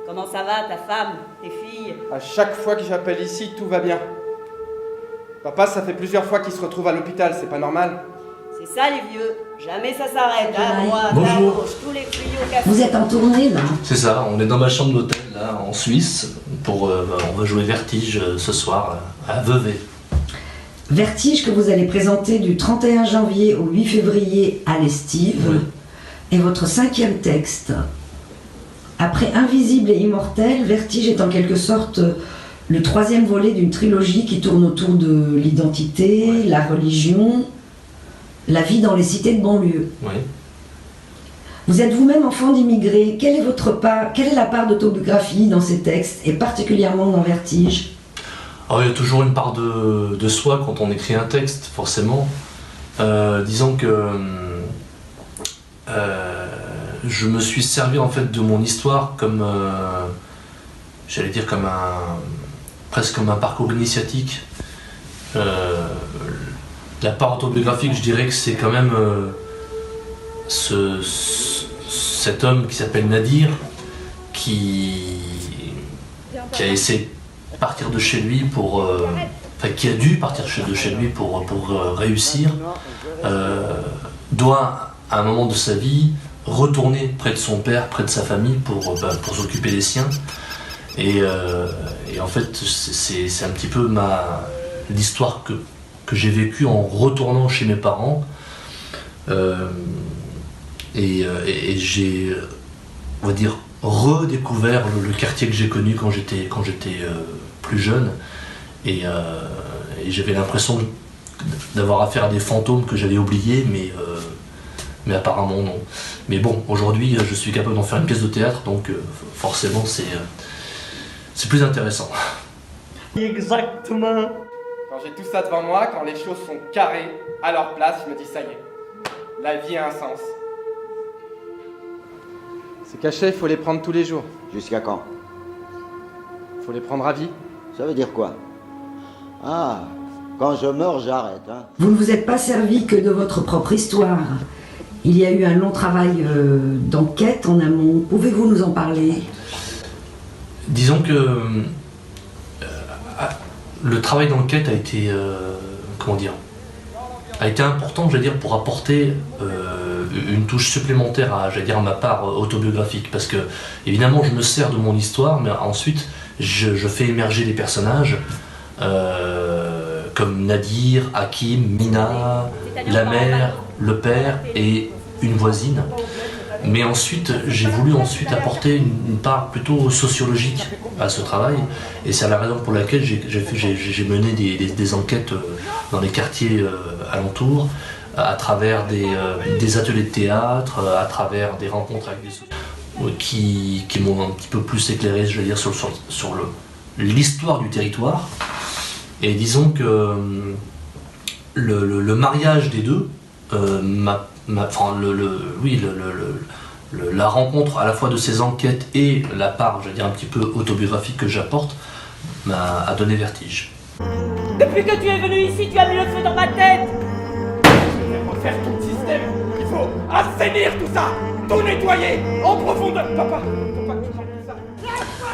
Comment ça va, ta femme, tes filles? À chaque fois que j'appelle ici, tout va bien. Papa, ça fait plusieurs fois qu'il se retrouve à l'hôpital, c'est pas normal. C'est ça les vieux, jamais ça s'arrête, à droite, à Bonjour. gauche, tous les tuyaux cassés. Vous êtes en tournée là? C'est ça, on est dans ma chambre d'hôtel là en Suisse pour on va jouer Vertige ce soir à Vevey. Vertige que vous allez présenter du 31 janvier au 8 février à l'Estive Oui. est votre 5e texte. Après Invisible et Immortel, Vertige est en quelque sorte le 3e volet d'une trilogie qui tourne autour de l'identité, la religion, la vie dans les cités de banlieue. Oui. Vous êtes vous-même enfant d'immigrés. Quelle est la part d'autobiographie dans ces textes, et particulièrement dans Vertige? Alors il y a toujours une part de soi quand on écrit un texte, forcément. Disons que je me suis servi en fait de mon histoire comme, j'allais dire comme presque comme un parcours initiatique. La part autobiographique, je dirais que c'est quand même cet homme qui s'appelle Nadir qui a essayé de partir de chez lui pour qui a dû partir de chez lui pour réussir, doit à un moment de sa vie retourner près de son père, près de sa famille pour s'occuper des siens. Et en fait c'est un petit peu l'histoire que j'ai vécue en retournant chez mes parents. Et j'ai, on va dire, redécouvert le quartier que j'ai connu quand j'étais plus jeune. Et j'avais l'impression d'avoir affaire à des fantômes que j'avais oubliés, mais apparemment non. Mais bon, aujourd'hui, je suis capable d'en faire une pièce de théâtre, donc forcément, c'est plus intéressant. Exactement. Quand j'ai tout ça devant moi, quand les choses sont carrées, à leur place, je me dis ça y est. La vie a un sens. Ces cachets, il faut les prendre tous les jours. Jusqu'à quand? Faut les prendre à vie. Ça veut dire quoi? Ah, quand je meurs, j'arrête, hein. Vous ne vous êtes pas servi que de votre propre histoire. Il y a eu un long travail d'enquête en amont. Pouvez-vous nous en parler? Disons que le travail d'enquête a été, a été important, je veux dire, pour apporter une touche supplémentaire à ma part autobiographique, parce que évidemment je me sers de mon histoire, mais ensuite je fais émerger des personnages comme Nadir, Hakim, Mina, la mère, le père et une voisine. Mais ensuite, j'ai voulu apporter une part plutôt sociologique à ce travail, et c'est la raison pour laquelle j'ai mené des enquêtes dans les quartiers alentours, à travers des ateliers de théâtre, à travers des rencontres avec des qui m'ont un petit peu plus éclairé, je veux dire, sur l'histoire du territoire. Et disons que le mariage des deux, la rencontre à la fois de ces enquêtes et la part, je veux dire, un petit peu autobiographique que j'apporte, a donné Vertige. Depuis que tu es venu ici, tu as mis le feu dans ma tête. Je vais refaire tout le système. Il faut assainir tout ça. Tout nettoyer en profondeur. Papa, faut pas que tu parles de ça.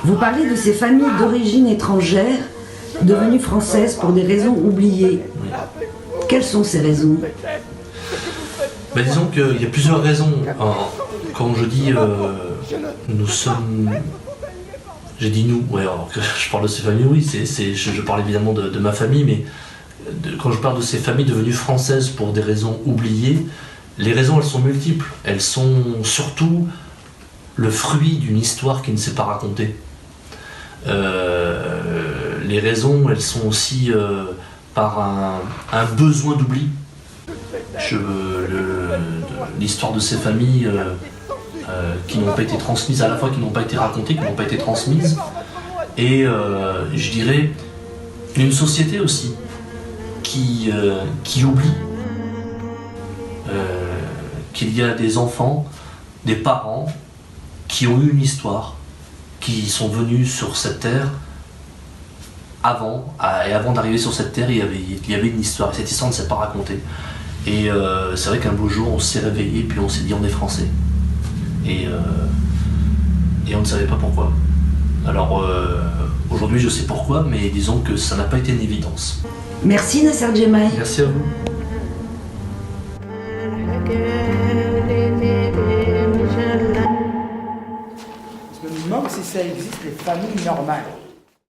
Vous parlez de ces familles d'origine étrangère devenues françaises pour des raisons oubliées. Oui. Quelles sont ces raisons? Disons qu'il y a plusieurs raisons. Quand je dis nous sommes... J'ai dit nous, ouais, alors que je parle de ces familles, oui, je parle évidemment de ma famille, mais quand je parle de ces familles devenues françaises pour des raisons oubliées, les raisons elles sont multiples. Elles sont surtout le fruit d'une histoire qui ne s'est pas racontée. Les raisons elles sont aussi par un besoin d'oubli. L'histoire de ces familles qui n'ont pas été transmises, à la fois qui n'ont pas été racontées, qui n'ont pas été transmises, et je dirais une société aussi qui oublie qu'il y a des enfants, des parents qui ont eu une histoire, qui sont venus sur cette terre avant d'arriver sur cette terre, il y avait une histoire, et cette histoire ne s'est pas racontée. Et c'est vrai qu'un beau jour, on s'est réveillé, puis on s'est dit on est français. Et on ne savait pas pourquoi. Alors aujourd'hui je sais pourquoi, mais disons que ça n'a pas été une évidence. Merci Nasser Djemaï. Merci à vous. Je me demande si ça existe les familles normales.